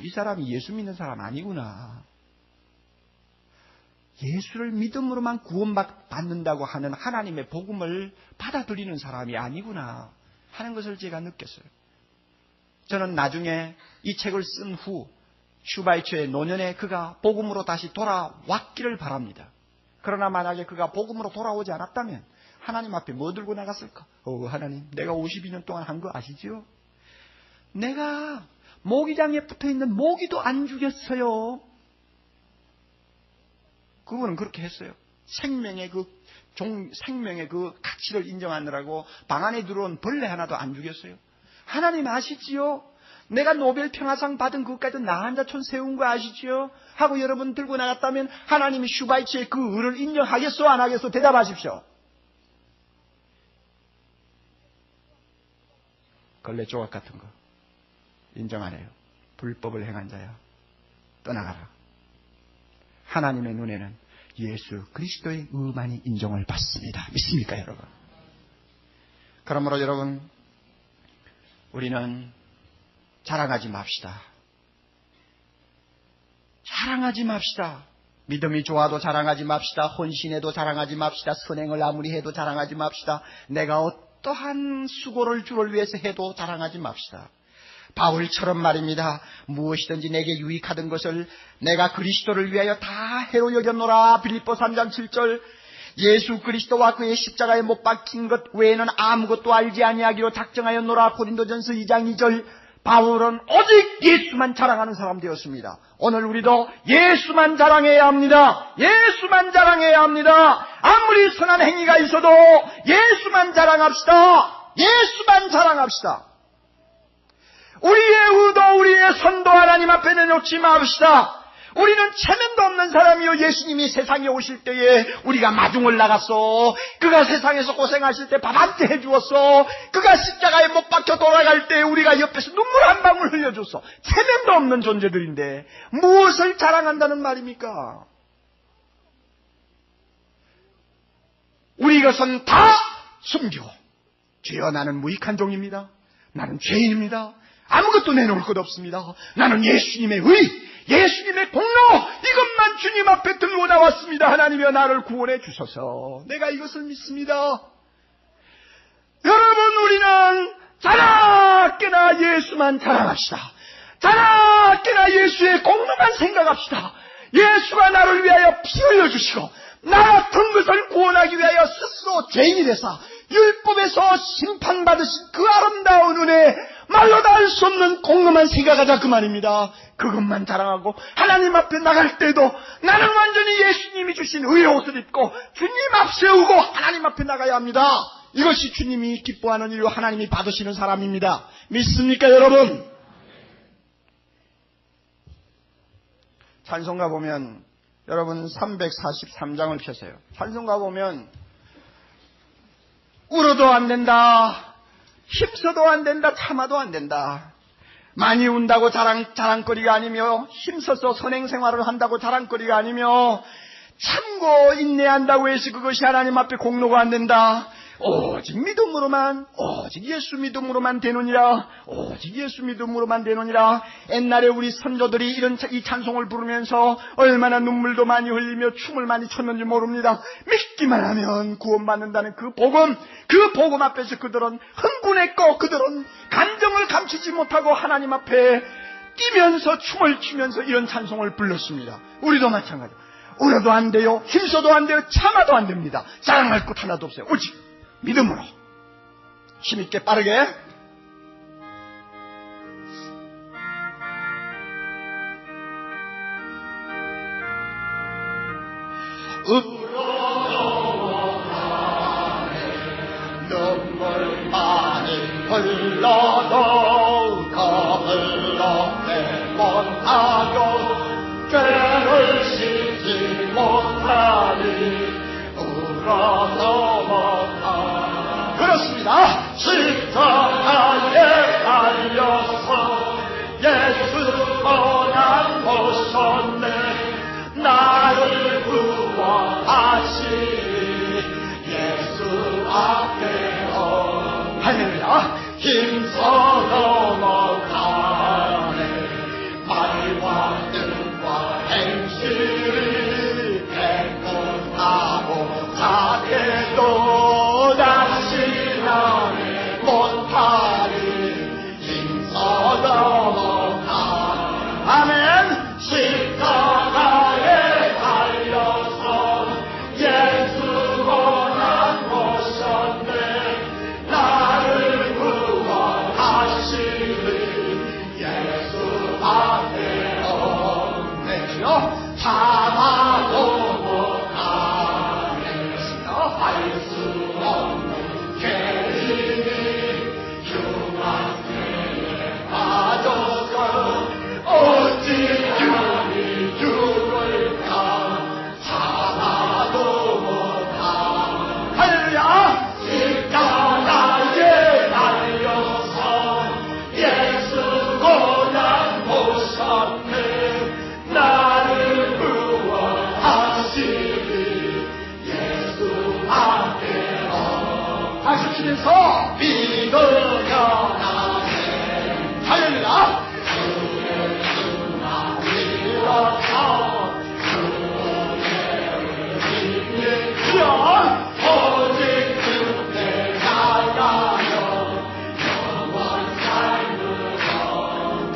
이 사람이 예수 믿는 사람 아니구나. 예수를 믿음으로만 구원받는다고 하는 하나님의 복음을 받아들이는 사람이 아니구나 하는 것을 제가 느꼈어요. 저는 나중에 이 책을 쓴 후 슈바이처의 노년에 그가 복음으로 다시 돌아왔기를 바랍니다. 그러나 만약에 그가 복음으로 돌아오지 않았다면 하나님 앞에 뭐 들고 나갔을까? 하나님, 내가 52년 동안 한 거 아시죠? 내가 모기장에 붙어있는 모기도 안 죽였어요. 그분은 그렇게 했어요. 생명의 그 가치를 인정하느라고 방 안에 들어온 벌레 하나도 안 죽였어요. 하나님 아시지요? 내가 노벨 평화상 받은 그것까지 나 한자촌 세운 거 아시지요? 하고 여러분 들고 나갔다면 하나님이 슈바이처의 그 의를 인정하겠소 안 하겠소? 대답하십시오. 걸레 조각 같은 거 인정 안 해요. 불법을 행한 자야, 떠나가라. 하나님의 눈에는 예수 그리스도의 의만이 인정을 받습니다. 믿습니까, 여러분? 그러므로 여러분, 우리는 자랑하지 맙시다. 자랑하지 맙시다. 믿음이 좋아도 자랑하지 맙시다. 헌신해도 자랑하지 맙시다. 선행을 아무리 해도 자랑하지 맙시다. 내가 어떠한 수고를 주를 위해서 해도 자랑하지 맙시다. 바울처럼 말입니다. 무엇이든지 내게 유익하던 것을 내가 그리스도를 위하여 다 해로 여겼노라. 빌립보 3장 7절. 예수 그리스도와 그의 십자가에 못 박힌 것 외에는 아무것도 알지 아니하기로 작정하였노라. 고린도전서 2장 2절. 바울은 오직 예수만 자랑하는 사람 되었습니다. 오늘 우리도 예수만 자랑해야 합니다. 예수만 자랑해야 합니다. 아무리 선한 행위가 있어도 예수만 자랑합시다. 예수만 자랑합시다. 우리의 의도, 우리의 선도 하나님 앞에 내놓지 맙시다. 우리는 체면도 없는 사람이요. 예수님이 세상에 오실 때에 우리가 마중을 나갔어. 그가 세상에서 고생하실 때 밥 한 끼 해주었어. 그가 십자가에 못 박혀 돌아갈 때 우리가 옆에서 눈물 한 방울 흘려줬어. 체면도 없는 존재들인데 무엇을 자랑한다는 말입니까? 우리 것은 다 숨기고, 주여, 나는 무익한 종입니다. 나는 죄인입니다. 아무것도 내놓을 것 없습니다. 나는 예수님의 의, 예수님의 공로, 이것만 주님 앞에 들고 나왔습니다. 하나님이여, 나를 구원해 주소서. 내가 이것을 믿습니다. 여러분, 우리는 자나깨나 예수만 자랑합시다. 자나깨나 예수의 공로만 생각합시다. 예수가 나를 위하여 피 흘려주시고 나 같은 것을 구원하기 위하여 스스로 죄인이 되사 율법에서 심판받으신 그 아름다운 은혜, 말로 다 할 수 없는 공로만 생각하자, 그 말입니다. 그것만 자랑하고 하나님 앞에 나갈 때도 나는 완전히 예수님이 주신 의의 옷을 입고 주님 앞 세우고 하나님 앞에 나가야 합니다. 이것이 주님이 기뻐하는 일로 하나님이 받으시는 사람입니다. 믿습니까, 여러분? 찬송가 보면, 여러분 343장을 펴세요. 찬송가 보면 울어도 안 된다. 힘써도 안 된다. 참아도 안 된다. 많이 운다고 자랑거리가 아니며, 힘써서 선행생활을 한다고 자랑거리가 아니며, 참고 인내한다고 해서 그것이 하나님 앞에 공로가 안 된다. 오직 믿음으로만, 오직 예수 믿음으로만 되느니라. 오직 예수 믿음으로만 되느니라. 옛날에 우리 선조들이 이 찬송을 부르면서 얼마나 눈물도 많이 흘리며 춤을 많이 췄는지 모릅니다. 믿기만 하면 구원받는다는 그 복음 앞에서 그들은 흥분했고, 그들은 감정을 감추지 못하고 하나님 앞에 뛰면서 춤을 추면서 이런 찬송을 불렀습니다. 우리도 마찬가지로 울어도 안 돼요. 힘써도 안 돼요. 참아도 안 됩니다. 자랑할 것 하나도 없어요. 오직 믿음으로 힘있게 빠르게. 눈물 많이 흘러도 겁을 넘내 못하고 죄를 씻지 못하니 울어도 못하니. 그렇습니다. 십자가에 달려서 예수 고난 보셨네. 나를 구원하시니 예수 앞에 할렐루야. 힘써 넘어가네. 말과 뜻과 행실이 배분하고 자게도 다시 나네 못하니 힘써 넘어가. 아멘. 십자가에 달려서 예수 고난 보셨네. 나를 구원하시니 예수 앞에 없네요. 참아도 못하네. 알 수 없는 죄인이 흉악에 빠져서 어찌 주니 죽을까. 참아도 못하네. 할렐루야. 십자가에 달려서 예수 고난 보셨네. 나를 구원하시니 예수 앞에 하시면서 믿으려 나네. 할렐루야. 주의 수나 믿어서 주의 믿으면 오직 주께 나가며 영원 삶으로.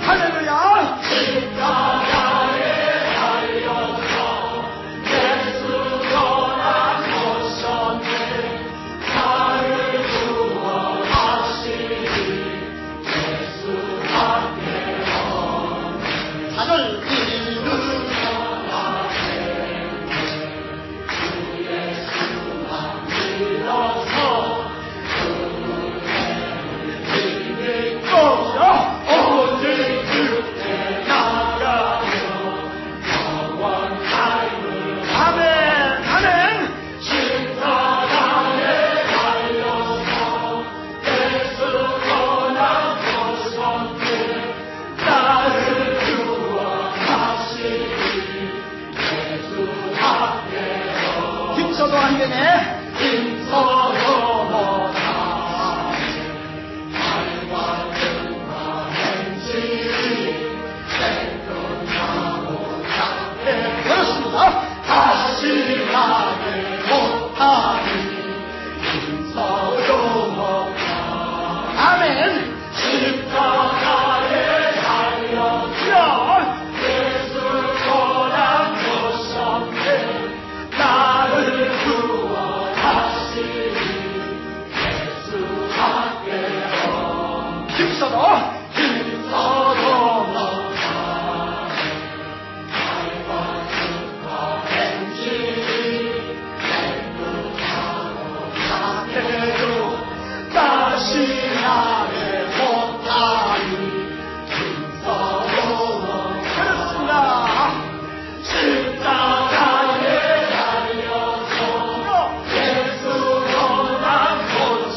할렐루야. 십자가에 달려서 예수 고난 보셨네. 나를 구원하시니 예수 앞에 나를 믿으며 나네. 주 예수만 믿어서 주의 믿고 오직 주께 나가며 영원 삶을. 아멘. 아멘. 십자가에 달려서 예수 고난 보셨네. 나를 구원하시니 예수 앞에 힘써도 안 되네. 힘써도 못하네. 말과 뜻과 행실이 생각하고 작게. 그렇습니다. 다시 나게 못하니 힘써도 못하네. 아멘. 십자가에 달려서 예수 고난 보셨네. 나를 구원하시니 예수 앞에 힘써도 못하네. 말과 뜻과 행실이 행복하고 착해도 다시 나게 못하니 힘써도 못하네. 그렇습니다. 십자가에 달려서 예수 고난 보셨네.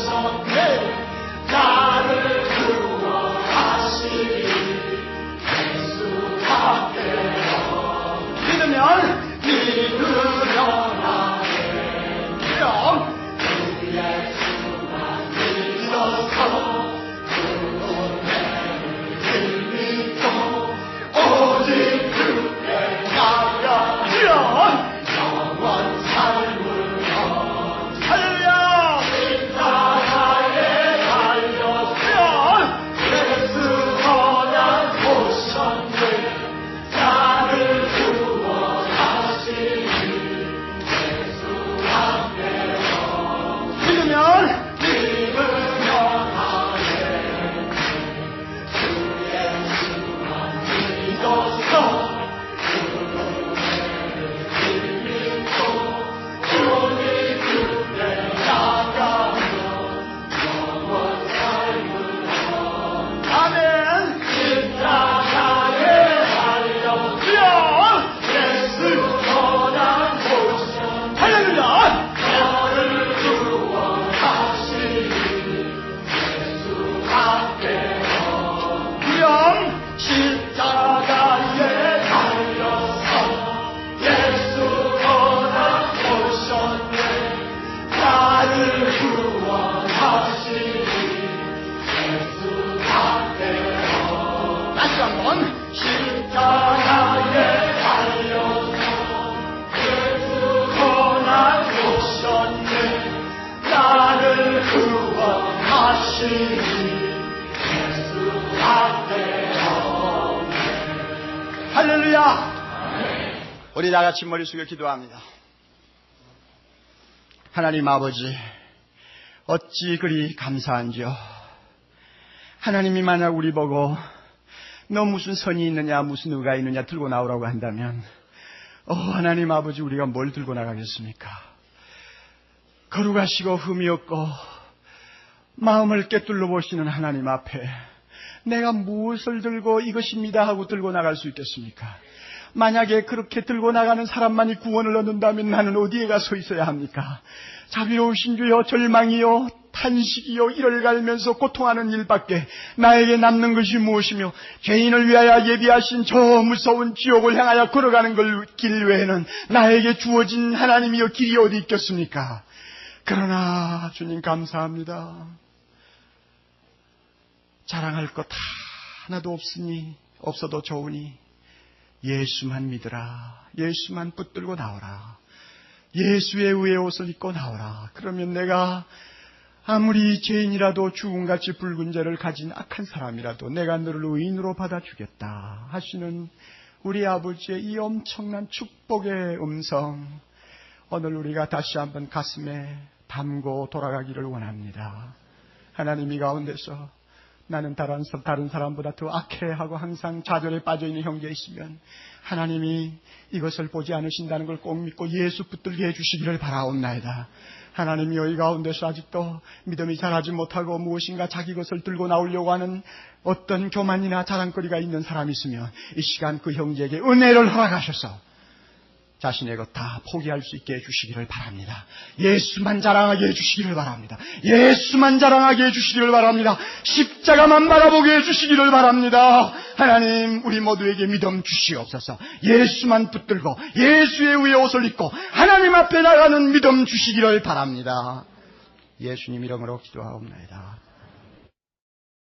할렐루야! 우리 다 같이 머리 숙여 기도합니다. 하나님 아버지, 어찌 그리 감사한지요. 하나님이 만약 우리 보고 너 무슨 선이 있느냐, 무슨 의가 있느냐 들고 나오라고 한다면 하나님 아버지, 우리가 뭘 들고 나가겠습니까? 거룩하시고 흠이 없고 마음을 꿰뚫러 보시는 하나님 앞에 내가 무엇을 들고 이것입니다 하고 들고 나갈 수 있겠습니까? 만약에 그렇게 들고 나가는 사람만이 구원을 얻는다면 나는 어디에 가 서 있어야 합니까? 자비로우신 주여, 절망이요 탄식이요 이를 갈면서 고통하는 일밖에 나에게 남는 것이 무엇이며, 죄인을 위하여 예비하신 저 무서운 지옥을 향하여 걸어가는 길 외에는 나에게 주어진 하나님이여 길이 어디 있겠습니까? 그러나 주님 감사합니다. 자랑할 것 하나도 없으니, 없어도 좋으니 예수만 믿으라. 예수만 붙들고 나오라. 예수의 의의 옷을 입고 나오라. 그러면 내가 아무리 죄인이라도 죽음같이 붉은 죄를 가진 악한 사람이라도 내가 너를 의인으로 받아주겠다 하시는 우리 아버지의 이 엄청난 축복의 음성, 오늘 우리가 다시 한번 가슴에 담고 돌아가기를 원합니다. 하나님, 이 가운데서 나는 다른 사람보다 더 악해하고 항상 좌절에 빠져있는 형제 있으면 하나님이 이것을 보지 않으신다는 걸 꼭 믿고 예수 붙들게 해주시기를 바라옵나이다. 하나님이여, 이 가운데서 아직도 믿음이 자라지 못하고 무엇인가 자기 것을 들고 나오려고 하는 어떤 교만이나 자랑거리가 있는 사람이 있으면 이 시간 그 형제에게 은혜를 허락하셔서 자신의 것 다 포기할 수 있게 해주시기를 바랍니다. 예수만 자랑하게 해주시기를 바랍니다. 예수만 자랑하게 해주시기를 바랍니다. 십자가만 바라보게 해주시기를 바랍니다. 하나님, 우리 모두에게 믿음 주시옵소서. 예수만 붙들고 예수의 의의 옷을 입고 하나님 앞에 나가는 믿음 주시기를 바랍니다. 예수님 이름으로 기도하옵나이다.